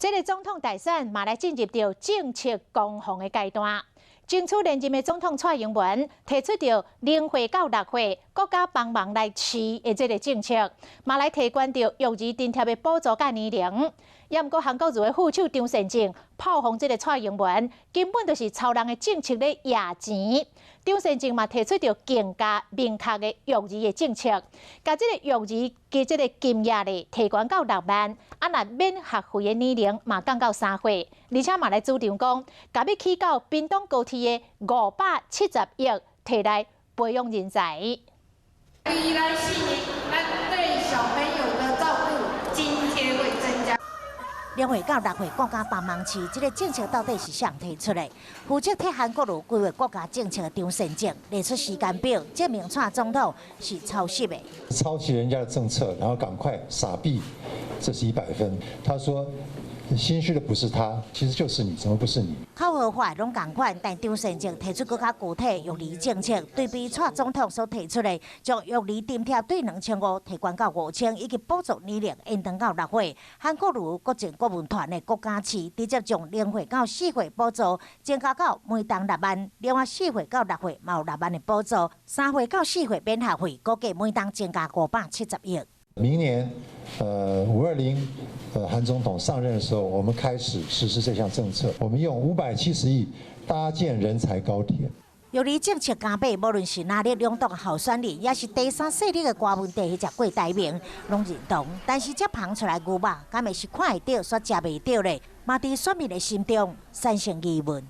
这个总统大选嘛来进入到政策攻防的阶段。争取连任的总统蔡英文提出到0岁到6岁国家帮忙来饲的这个政策，嘛来提悬到育儿津贴的补助甲年龄。也毋过韩国瑜的副手张善政炮轰这个蔡英文，根本就是超人的政策咧挹钱。张善政嘛提出到更加明确的育儿的政策，甲这个育儿嘅这个金额咧提悬到6万，若免学费的年龄嘛降到3岁，而且嘛来主张讲，甲要起到屏东高铁的570亿摕来培养人才。未来4年，咱对小朋友的照顾津贴会增加。2岁到6岁国家帮忙饲，这个政策到底是谁提出的？负责替韩国瑜规划国家政策的张善政列出时间表，证明蔡总统是抄袭的。抄袭人家的政策，然后赶快撒币，这是100分。他说。心虚的不是他，其实就是你，怎么不是你？口号话拢同款，但张善政提出更加具体育儿政策，对比蔡总统所提出的，将育儿津贴对2500提悬到5000，以及补助年龄延长到6岁。韩国瑜国政顾问团的国家饲直接将0岁到4岁补助增加到每档6万，另外4岁到6岁嘛有6万的补助，3岁到4岁免学费，估计每档增加570亿。明年，520，韩总统上任的时候，我们开始实施这项政策。我们用570亿搭建人才高铁。育儿政策加倍，无论是哪里两党候选人，也是第三势力的瓜问题，或者郭台铭，拢认同。但是这捧出来牛肉，敢会是看会到，却食袂到咧？嘛伫选民的心中产生疑问。